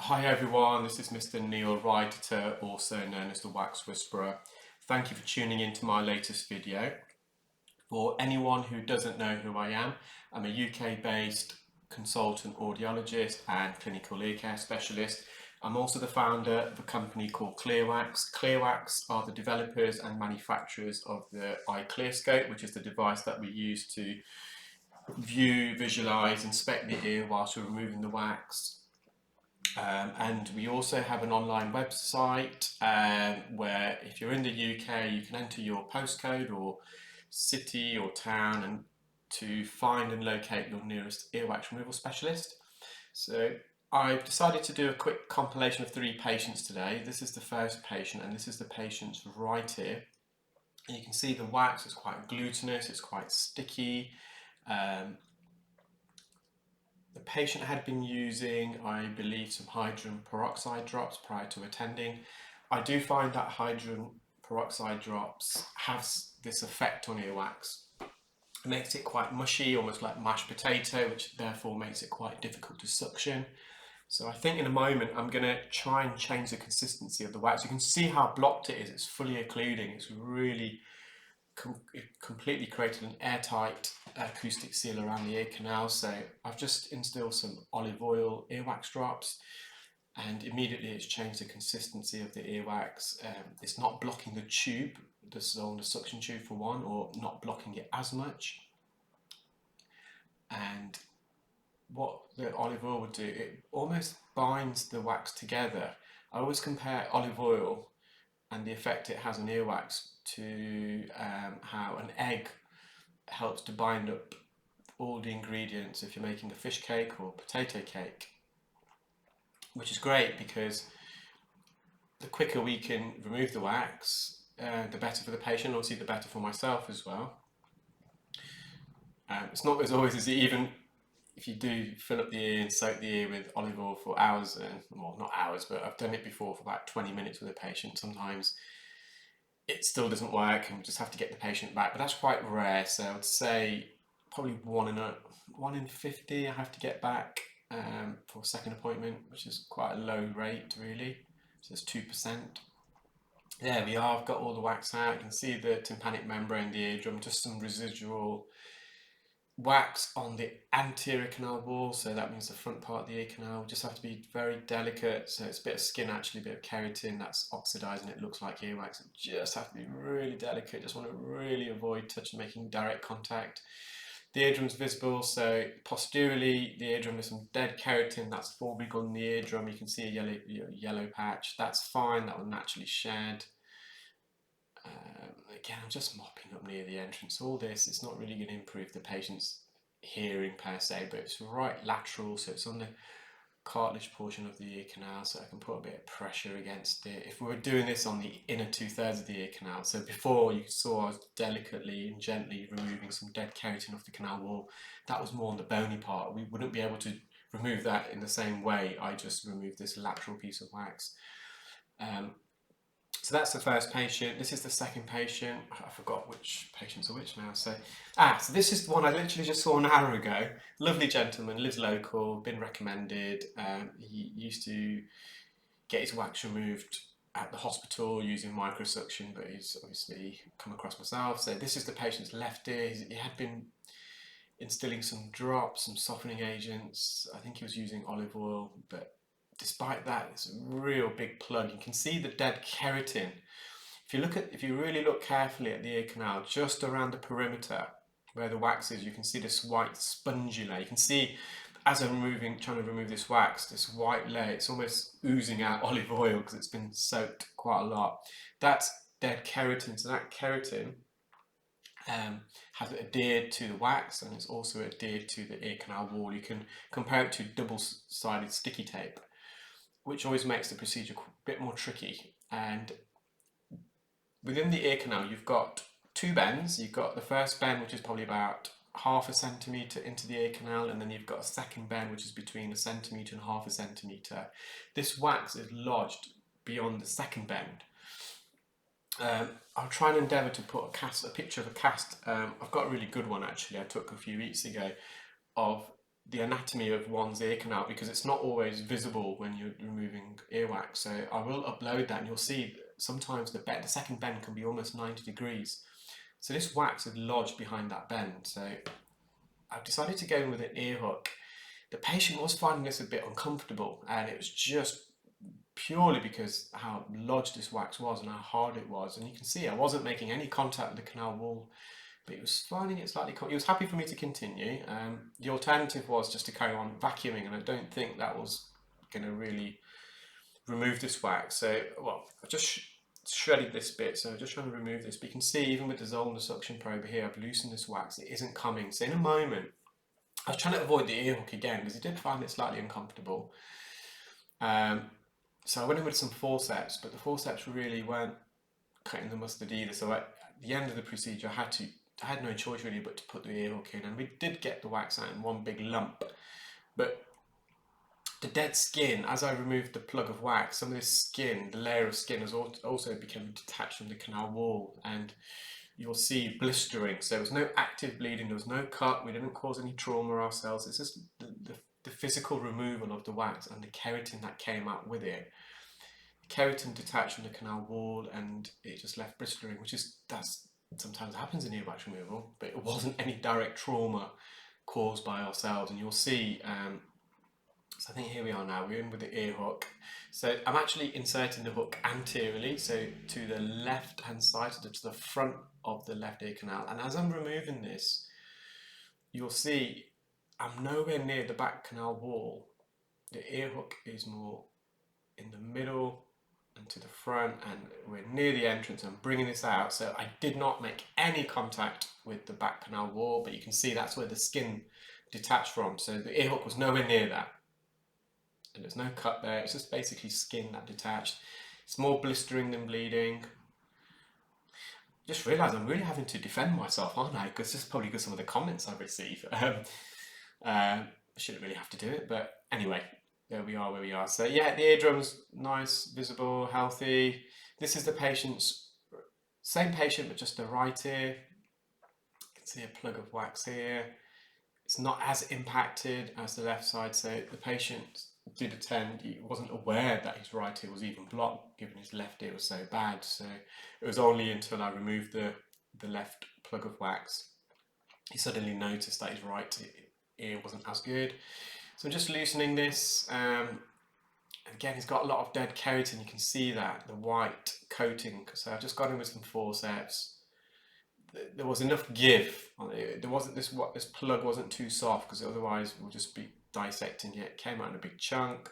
Hi everyone, this is Mr. Neil Writer, also known as the Wax Whisperer. Thank you for tuning in to my latest video. For anyone who doesn't know who I am, I'm a UK-based consultant audiologist and clinical ear care specialist. I'm also the founder of a company called Clearwax. Clearwax are the developers and manufacturers of the iClearScope, which is the device that we use to view, visualize, inspect the ear whilst we're removing the wax. And we also have an online website where if you're in the UK you can enter your postcode or city or town and to find and locate your nearest earwax removal specialist. So I've decided to do a quick compilation of 3 patients today. This is the first patient and this is the patient's right ear. And you can see the wax is quite glutinous, it's quite sticky. The patient had been using, I believe, some hydrogen peroxide drops prior to attending. I do find that hydrogen peroxide drops have this effect on earwax. It makes it quite mushy, almost like mashed potato, which therefore makes it quite difficult to suction. So I think in a moment I'm going to try and change the consistency of the wax. You can see how blocked it is. It's fully occluding. It's really completely created an airtight acoustic seal around the ear canal. So I've just instilled some olive oil earwax drops and immediately it's changed the consistency of the earwax. It's not blocking the tube, the suction tube for one, or not blocking it as much. And what the olive oil would do, it almost binds the wax together. I always compare olive oil and the effect it has on earwax to how an egg helps to bind up all the ingredients if you're making a fish cake or potato cake, which is great because the quicker we can remove the wax, the better for the patient, obviously the better for myself as well. It's not as always as even if you do fill up the ear and soak the ear with olive oil for hours, well, not hours, but I've done it before for about 20 minutes with a patient. Sometimes it still doesn't work and we just have to get the patient back, but that's quite rare. So I would say probably 1 in 50 I have to get back for a second appointment, which is quite a low rate really. So it's 2%. There we are, I've got all the wax out. You can see the tympanic membrane, the eardrum, just some residual wax on the anterior canal wall, so that means the front part of the ear canal. We just have to be very delicate, so it's a bit of skin actually, a bit of keratin that's oxidizing, it looks like earwax. You just have to be really delicate, just want to really avoid touching, making direct contact. The eardrum's visible, so posteriorly the eardrum is some dead keratin that's forming on the eardrum. You can see a yellow patch, that's fine, that will naturally shed. Again, I'm just mopping up near the entrance. All this, it's not really going to improve the patient's hearing per se, but it's right lateral, so it's on the cartilage portion of the ear canal, so I can put a bit of pressure against it. If we were doing this on the inner 2/3 of the ear canal, so before you saw I was delicately and gently removing some dead keratin off the canal wall, that was more on the bony part. We wouldn't be able to remove that in the same way. I just removed this lateral piece of wax. So that's the first patient. This is the second patient. I forgot which patients are which now. So this is the one I literally just saw an hour ago. Lovely gentleman, lives local, been recommended. He used to get his wax removed at the hospital using microsuction, but he's obviously come across myself. So this is the patient's left ear. He had been instilling some drops, some softening agents. I think he was using olive oil, but despite that, it's a real big plug. You can see the dead keratin. If you really look carefully at the ear canal, just around the perimeter where the wax is, you can see this white spongy layer. You can see as I'm trying to remove this wax, this white layer, it's almost oozing out olive oil because it's been soaked quite a lot. That's dead keratin. So that keratin has adhered to the wax and it's also adhered to the ear canal wall. You can compare it to double-sided sticky tape, which always makes the procedure a bit more tricky. And within the ear canal, you've got 2 bends. You've got the first bend, which is probably about 1/2 centimetre into the ear canal, and then you've got a second bend, which is between 1 centimetre and 1/2 centimetre. This wax is lodged beyond the second bend. I'll try and endeavour to put a picture of a cast. I've got a really good one actually I took a few weeks ago of the anatomy of one's ear canal, because it's not always visible when you're removing earwax. So I will upload that, and you'll see sometimes the second bend can be almost 90 degrees. So this wax is lodged behind that bend. So I've decided to go in with an ear hook. The patient was finding this a bit uncomfortable, and it was just purely because how lodged this wax was and how hard it was. And you can see I wasn't making any contact with the canal wall, but he was finding it slightly. He was happy for me to continue. The alternative was just to carry on vacuuming, and I don't think that was going to really remove this wax. So, well, I've just shredded this bit, so I'm just trying to remove this. But you can see, even with the Zollner suction probe here, I've loosened this wax. It isn't coming. So in a moment, I was trying to avoid the ear hook again because he did find it slightly uncomfortable. So I went in with some forceps, but the forceps really weren't cutting the mustard either. So at the end of the procedure, I had no choice really but to put the ear hook in, and we did get the wax out in one big lump. But the dead skin, as I removed the plug of wax, some of this skin, the layer of skin, has also become detached from the canal wall, and you'll see blistering. So there was no active bleeding, there was no cut, we didn't cause any trauma ourselves. It's just the physical removal of the wax and the keratin that came out with it. The keratin detached from the canal wall, and it just left blistering, that's sometimes happens in earwax removal, but it wasn't any direct trauma caused by ourselves. And you'll see, so I think here we are now, we're in with the ear hook. So I'm actually inserting the hook anteriorly, so to the left hand side, to the front of the left ear canal. And as I'm removing this, you'll see I'm nowhere near the back canal wall. The ear hook is more in the middle and to the front, and we're near the entrance. I'm bringing this out, so I did not make any contact with the back canal wall, but you can see that's where the skin detached from. So the ear hook was nowhere near that, and there's no cut there. It's just basically skin that detached. It's more blistering than bleeding. Just realised I'm really having to defend myself, aren't I? Because this is probably because some of the comments I've received. I shouldn't really have to do it, but anyway, there we are where we are. So yeah, the eardrum's nice, visible, healthy. This is the patient's, same patient, but just the right ear. You can see a plug of wax here. It's not as impacted as the left side, so the patient did attend. He wasn't aware that his right ear was even blocked, given his left ear was so bad. So it was only until I removed the left plug of wax, he suddenly noticed that his right ear wasn't as good. So I'm just loosening this. Again, he's got a lot of dead keratin. You can see that, the white coating. So I've just got him with some forceps. There was enough give. There wasn't this plug wasn't too soft, because otherwise we'll just be dissecting it. It came out in a big chunk.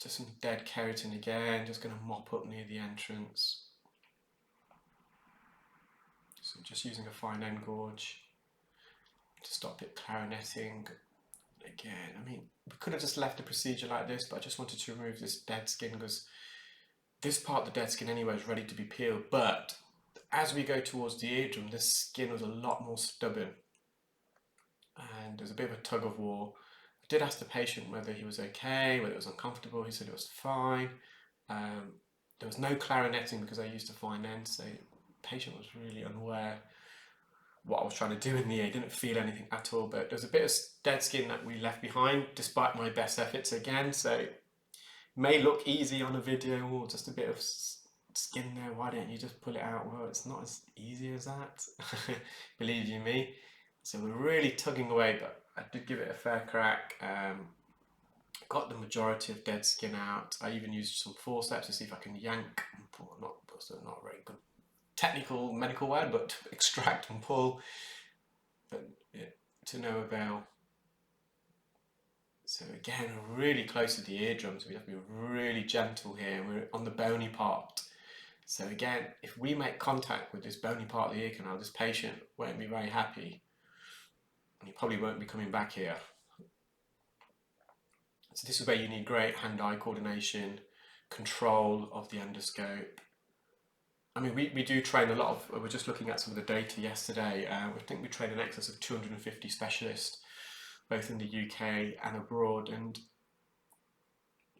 Just some dead keratin again. Just going to mop up near the entrance. So just using a fine end gauge to stop it clarinetting. Again, I mean, we could have just left the procedure like this, but I just wanted to remove this dead skin, because this part of the dead skin anyway is ready to be peeled. But as we go towards the eardrum, this skin was a lot more stubborn, and there's a bit of a tug of war. I did ask the patient whether he was okay, whether it was uncomfortable. He said it was fine. There was no clarinetting because I used a fine end, so the patient was really unaware what I was trying to do in the ear. Didn't feel anything at all, but there's a bit of dead skin that we left behind despite my best efforts again. So it may look easy on a video, or just a bit of skin there, why don't you just pull it out? Well, it's not as easy as that, believe you me. So we're really tugging away, but I did give it a fair crack. Got the majority of dead skin out. I even used some forceps to see if I can yank and pull. Not a very good technical medical word, but extract and pull, but yeah, to no avail. So again, we're really close to the eardrums. We have to be really gentle here. We're on the bony part. So again, if we make contact with this bony part of the ear canal, this patient won't be very happy, and he probably won't be coming back here. So this is where you need great hand-eye coordination, control of the endoscope. I mean, we do train a lot of, we were just looking at some of the data yesterday. I think we train in excess of 250 specialists, both in the UK and abroad. And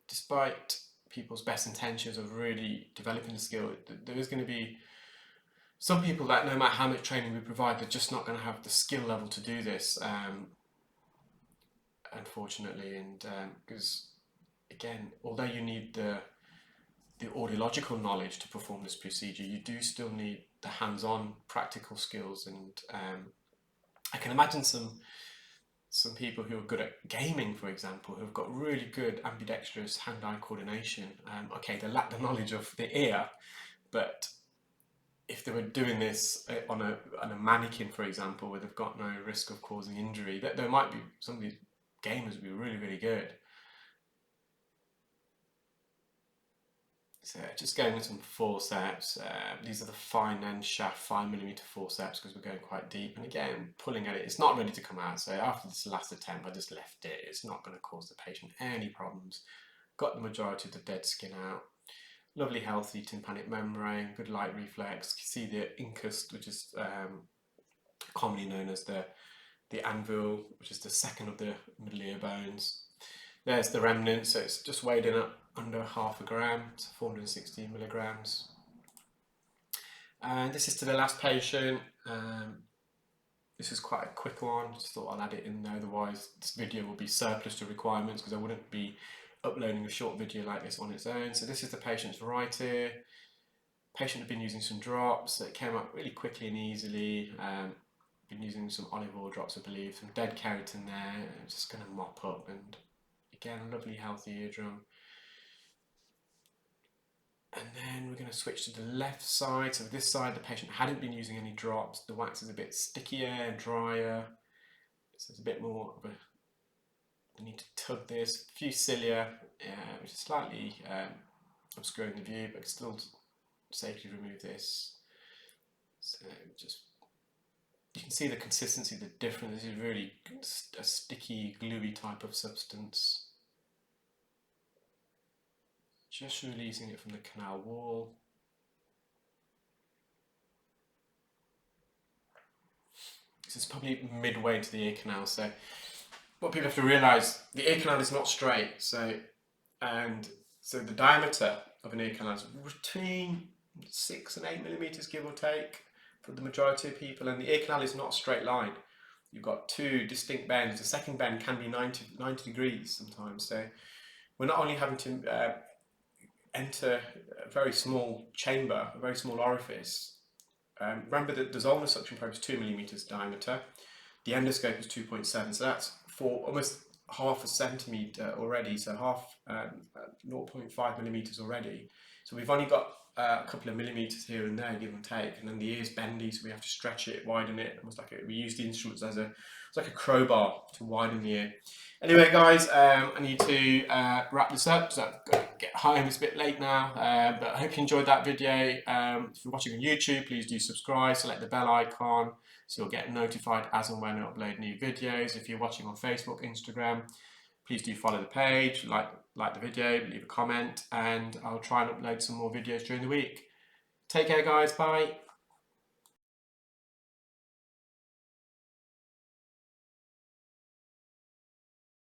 despite people's best intentions of really developing the skill, there is going to be some people that no matter how much training we provide, they're just not going to have the skill level to do this. unfortunately, and because again, although you need the audiological knowledge to perform this procedure, you do still need the hands-on practical skills. And I can imagine some people who are good at gaming, for example, who have got really good ambidextrous hand-eye coordination. Okay, they lack the knowledge of the ear, but if they were doing this on a mannequin, for example, where they've got no risk of causing injury, that there might be some of these gamers would be really, really good. So just going with some forceps. These are the fine end shaft 5mm forceps because we're going quite deep. And again, pulling at it, it's not ready to come out. So after this last attempt, I just left it. It's not going to cause the patient any problems. Got the majority of the dead skin out. Lovely healthy tympanic membrane, good light reflex. You see the incus, which is commonly known as the anvil, which is the second of the middle ear bones. There's the remnant, so it's just weighed in at under half a gram, so 460 milligrams. And this is to the last patient. This is quite a quick one, just thought I'll add it in there, otherwise this video will be surplus to requirements because I wouldn't be uploading a short video like this on its own. So this is the patient's right ear. Patient had been using some drops, so it came up really quickly and easily. Been using some olive oil drops, I believe, some dead keratin there. I'm just going to mop up, and again, a lovely healthy eardrum. And then we're going to switch to the left side. So this side, the patient hadn't been using any drops. The wax is a bit stickier and drier. So it's a bit more of a, I need to tug this. A few cilia, which is slightly obscuring the view, but still safely remove this. So just, you can see the consistency, the difference. This is really a sticky, gluey type of substance. Just releasing it from the canal wall. This is probably midway to the ear canal, so what people have to realise, the ear canal is not straight, so the diameter of an ear canal is between 6 and 8mm, give or take, for the majority of people, and the ear canal is not a straight line. You've got two distinct bends. The second bend can be 90 degrees sometimes, so we're not only having to enter a very small chamber, a very small orifice. Remember that the Zollner suction probe is 2mm diameter. The endoscope is 2.7, so that's for almost half a centimetre already, so half 0.5mm already. So we've only got a couple of millimetres here and there, give and take, and then the ear's bendy, so we have to stretch it, widen it, almost like we use the instruments as it's like a crowbar to widen the ear. Anyway, guys, I need to wrap this up, so I've got to get home. It's a bit late now, but I hope you enjoyed that video. If you're watching on YouTube, please do subscribe, select the bell icon, so you'll get notified as and when I upload new videos. If you're watching on Facebook, Instagram, please do follow the page, like the video, leave a comment, and I'll try and upload some more videos during the week. Take care, guys. Bye.